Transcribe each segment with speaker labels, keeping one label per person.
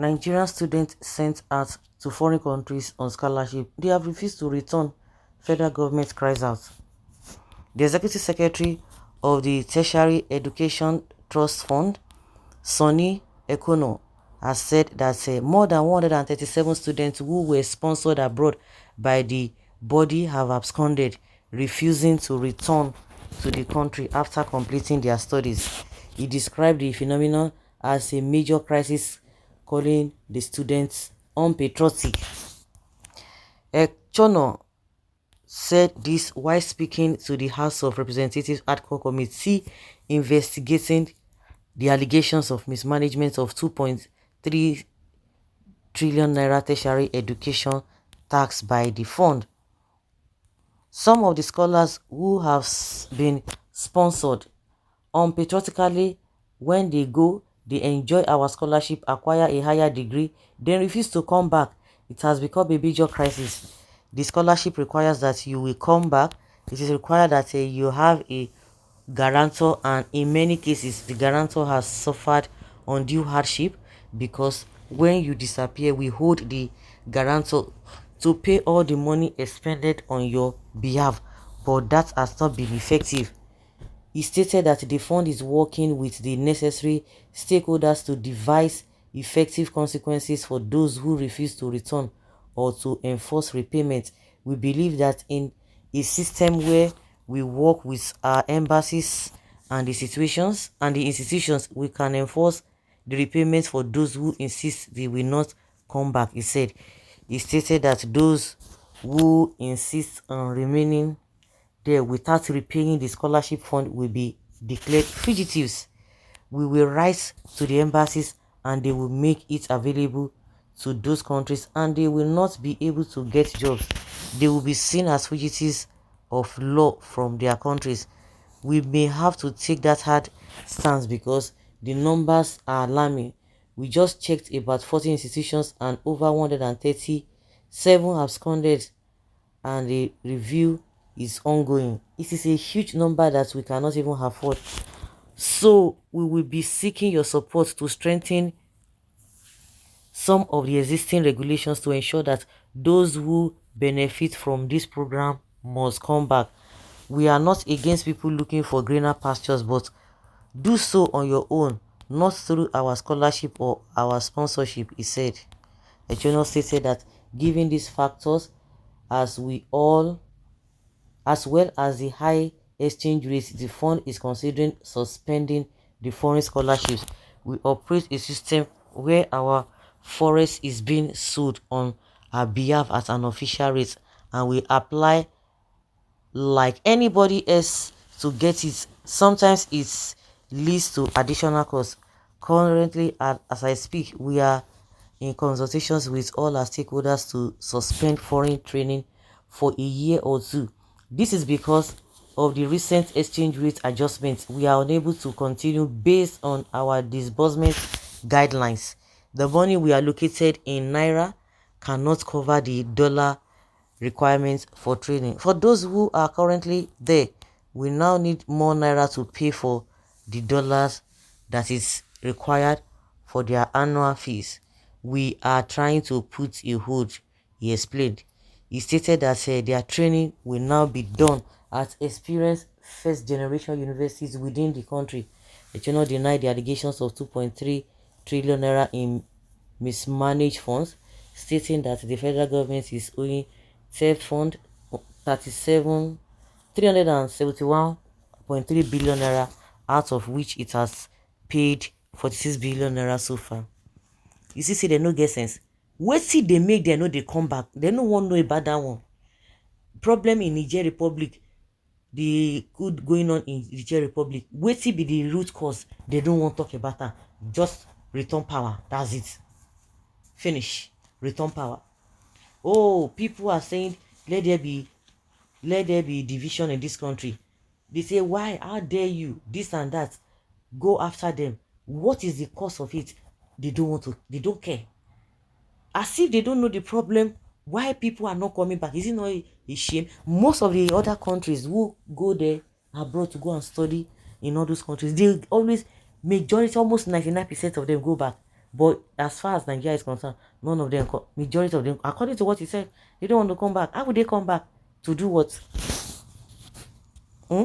Speaker 1: Nigerian students sent out to foreign countries on scholarship, they have refused to return, federal government cries out. The executive secretary of the Tertiary Education Trust Fund, Sonny Ekono, has said that more than 137 students who were sponsored abroad by the body have absconded, refusing to return to the country after completing their studies. He described the phenomenon as a major crisis, calling the students unpatriotic. Ekono said this while speaking to the House of Representatives ad hoc committee investigating the allegations of mismanagement of 2.3 trillion naira tertiary education tax by the fund. Some of the scholars who have been sponsored unpatriotically, when they go, they enjoy our scholarship, acquire a higher degree, then refuse to come back. It has become a major crisis. The scholarship requires that you will come back. It is required that you have a guarantor, and in many cases the guarantor has suffered undue hardship, because when you disappear we hold the guarantor to pay all the money expended on your behalf, but that has not been effective. He stated that the fund is working with the necessary stakeholders to devise effective consequences for those who refuse to return or to enforce repayment. We believe that in a system where we work with our embassies and the institutions, we can enforce the repayment for those who insist they will not come back, he said. He stated that those who insist on remaining there without repaying the scholarship fund will be declared fugitives. We will write to the embassies and they will make it available to those countries, and they will not be able to get jobs. They will be seen as fugitives of law from their countries. We may have to take that hard stance because the numbers are alarming. We just checked about 40 institutions and over 137 have absconded, and the review is ongoing. It is a huge number that we cannot even afford. So we will be seeking your support to strengthen some of the existing regulations to ensure that those who benefit from this program must come back. We are not against people looking for greener pastures, but do so on your own, not through our scholarship or our sponsorship, he said. Ejono stated that given these factors, as well as the high exchange rate, the fund is considering suspending the foreign scholarships. We operate a system where our forest is being sold on our behalf at an official rate, and we apply like anybody else to get it. Sometimes it leads to additional costs. Currently, as I speak, we are in consultations with all our stakeholders to suspend foreign training for a year or two. This is because of the recent exchange rate adjustments. We are unable to continue based on our disbursement guidelines. The money we allocated in naira cannot cover the dollar requirements for training. For those who are currently there, we now need more naira to pay for the dollars that is required for their annual fees. We are trying to put a hold, he explained. He stated that their training will now be done at experienced first generation universities within the country. They do not deny the allegations of 2.3 trillion naira in mismanaged funds, stating that the federal government is owing theft fund 371.3 billion naira, out of which it has paid 46 billion naira so far. You see, they no get sense. Wetin they make them know they come back? They no want know about that one. Problem in Niger Republic, the good going on in Niger Republic. Wetin be the root cause? They don't want to talk about that. Just return power. That's it. Finish. Return power. Oh, people are saying let there be division in this country. They say, why? How dare you? This and that. Go after them. What is the cause of it? They don't want to. They don't care. As if they don't know the problem. Why people are not coming back? Is it not a shame? Most of the other countries who go there abroad to go and study in all those countries, they always, majority, almost 99% of them go back. But as far as Nigeria is concerned, none of them, majority of them, according to what he said, they don't want to come back. How would they come back? To do what? Hmm?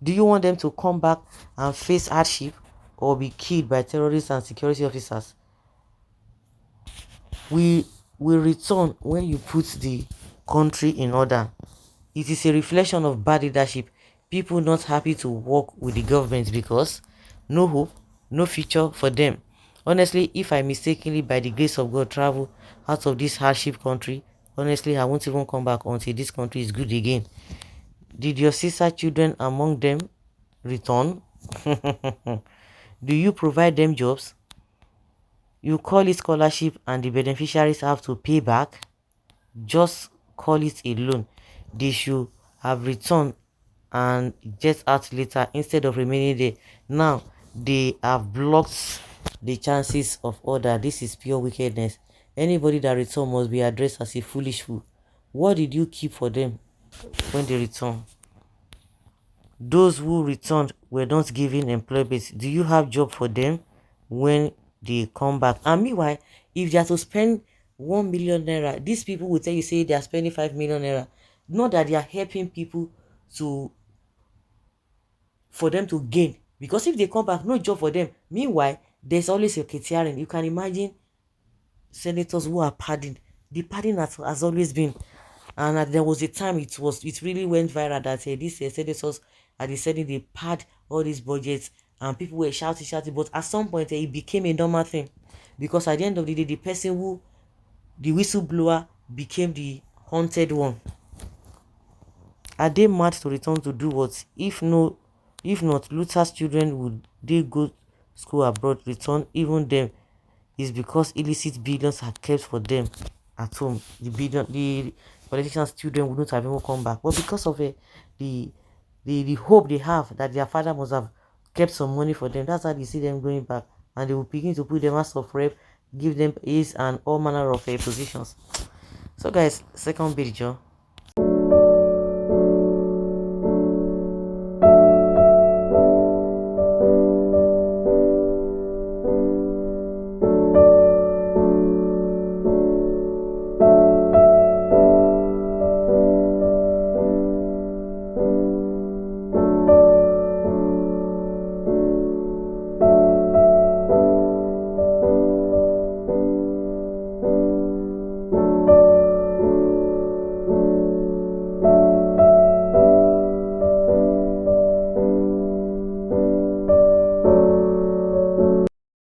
Speaker 1: Do you want them to come back and face hardship or be killed by terrorists and security officers? We will return when you put the country in order. It is a reflection of bad leadership. People not happy to work with the government because no hope, no future for them. Honestly, if I mistakenly, by the grace of God, travel out of this hardship country, honestly, I won't even come back until this country is good again. Did your sister children among them return? Do you provide them jobs? You call it scholarship and the beneficiaries have to pay back? Just call it a loan. They should have returned and get out later instead of remaining there. Now they have blocked the chances of order. This is pure wickedness. Anybody that return must be addressed as a foolish fool. What did you keep for them when they return? Those who returned were not given employment. Do you have job for them when they come back? And meanwhile, if they are to spend 1 million naira, these people will tell you, say they are spending 5 million naira. Not that they are helping people to for them to gain, because if they come back, no job for them. Meanwhile, there's always a racketeering. You can imagine senators who are pardoned. The pardon has always been, and there was a time it really went viral that these senators are deciding they pad all these budgets, and people were shouting. But at some point, it became a normal thing, because at the end of the day, the person who the whistleblower became the haunted one. Are they mad to return to do what? If not, Luther's children would they go school abroad, return even them is because illicit billions are kept for them at home. The politicians' children would not have even come back. But because of the the hope they have that their father must have kept some money for them, that's how they see them going back. And they will begin to put them as of rep, give them aids and all manner of positions. So guys, second video.